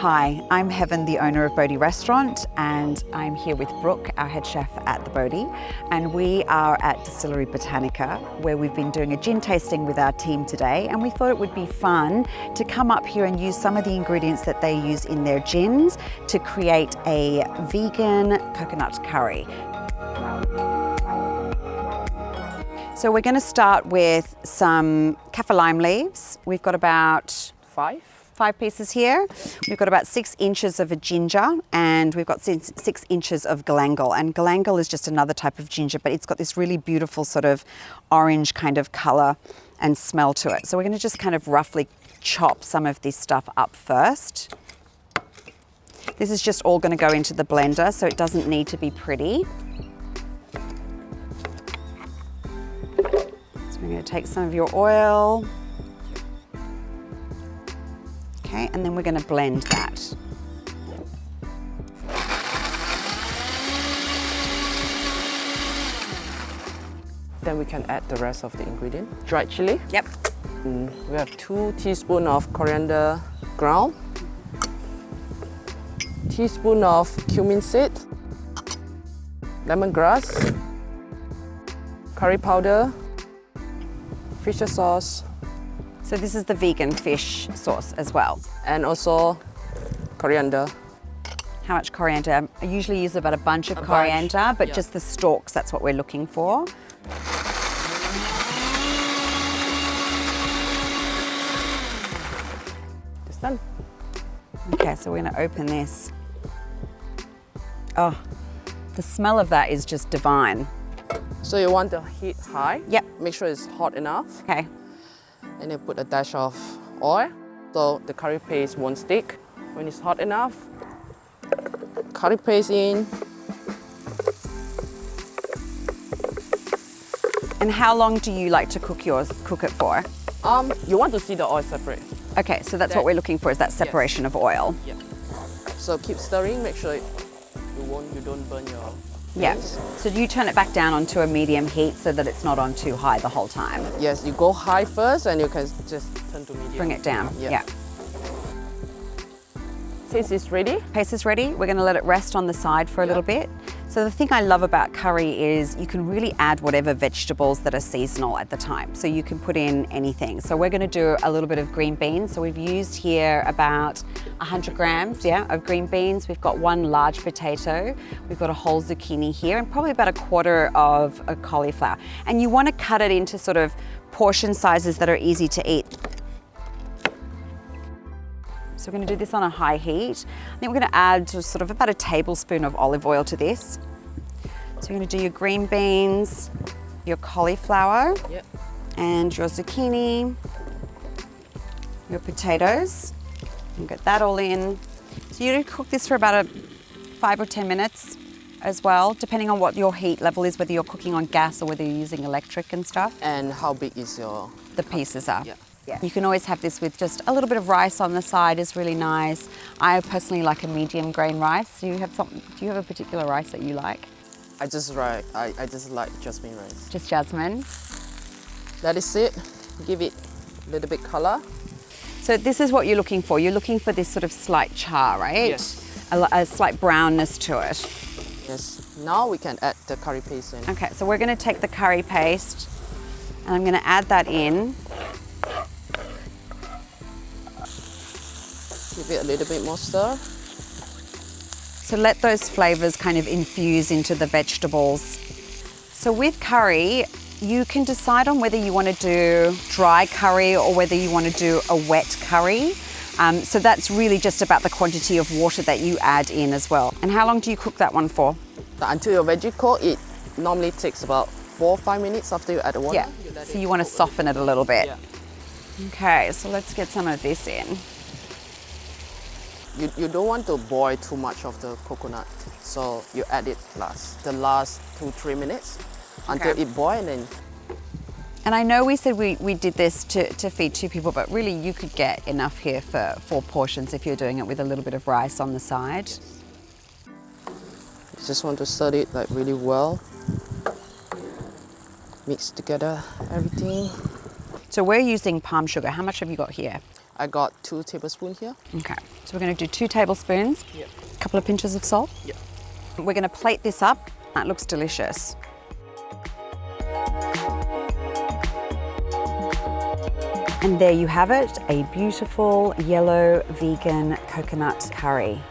Hi, I'm Heaven, the owner of Bodhi Restaurant, and I'm here with Brooke, our head chef at the Bodhi, and we are at Distillery Botanica, where we've been doing a gin tasting with our team today, and we thought it would be fun to come up here and use some of the ingredients that they use in their gins to create a vegan coconut curry. So we're going to start with some kaffir lime leaves. We've got about five pieces here. We've got about 6 inches of a ginger, and we've got 6 inches of galangal. And galangal is just another type of ginger, but it's got this really beautiful sort of orange kind of color and smell to it. So we're going to just kind of roughly chop some of this stuff up first. This is just all going to go into the blender, so it doesn't need to be pretty. So we're going to take some of your oil. Okay, and then we're going to blend that. Then we can add the rest of the ingredient. Dried chili. Yep. We have 2 teaspoons of coriander ground, teaspoon of cumin seed, lemongrass, curry powder, fish sauce. So this is the vegan fish sauce as well. And also coriander. How much coriander? I usually use about a bunch of coriander, but just the stalks, that's what we're looking for. It's done. Okay, so we're going to open this. Oh, the smell of that is just divine. So you want the heat high? Yep. Make sure it's hot enough. Okay. And then put a dash of oil so the curry paste won't stick. When it's hot enough, curry paste in. And how long do you like to cook it for? You want to see the oil separate. Okay, so that's what we're looking for, is that separation of oil. Yeah. So keep stirring, make sure you don't burn your Yeah. face. So do you turn it back down onto a medium heat so that it's not on too high the whole time? Yes, you go high first and you can just turn to medium. Bring it down. Yeah. Since it's ready. Paste is ready. We're going to let it rest on the side for a little bit. So the thing I love about curry is you can really add whatever vegetables that are seasonal at the time. So you can put in anything. So we're going to do a little bit of green beans. So we've used here about 100 grams of green beans. We've got 1 large potato. We've got a whole zucchini here and probably about 1/4 of a cauliflower. And you want to cut it into sort of portion sizes that are easy to eat. So we're going to do this on a high heat. I think we're going to add sort of about a tablespoon of olive oil to this. So you're going to do your green beans, your cauliflower, and your zucchini, your potatoes. And get that all in. So you're going to cook this for about 5 or 10 minutes as well, depending on what your heat level is, whether you're cooking on gas or whether you're using electric and stuff. And how big is your... The pieces are. Yeah. You can always have this with just a little bit of rice on the side is really nice. I personally like a medium grain rice. Do you have a particular rice that you like? I just like jasmine rice. Just jasmine. That is it. Give it a little bit color. So this is what you're looking for. You're looking for this sort of slight char, right? Yes. A slight brownness to it. Yes. Now we can add the curry paste in. Okay, so we're going to take the curry paste and I'm going to add that in. Give it a little bit more stir. So let those flavors kind of infuse into the vegetables. So with curry, you can decide on whether you want to do dry curry or whether you want to do a wet curry. So that's really just about the quantity of water that you add in as well. And how long do you cook that one for? Until your veggie cook, it normally takes about 4 or 5 minutes after you add the water. Yeah, so you want to soften it a little bit. Yeah. Okay, so let's get some of this in. You don't want to boil too much of the coconut, so you add it the last 2-3 minutes until it boils. And I know we said we did this to feed 2 people, but really you could get enough here for 4 portions if you're doing it with a little bit of rice on the side. You just want to stir it like really well. Mix together everything. So we're using palm sugar. How much have you got here? I got 2 tablespoons here. Okay, so we're going to do 2 tablespoons, Yep. a couple of pinches of salt. Yep. We're going to plate this up. That looks delicious. And there you have it, a beautiful yellow vegan coconut curry.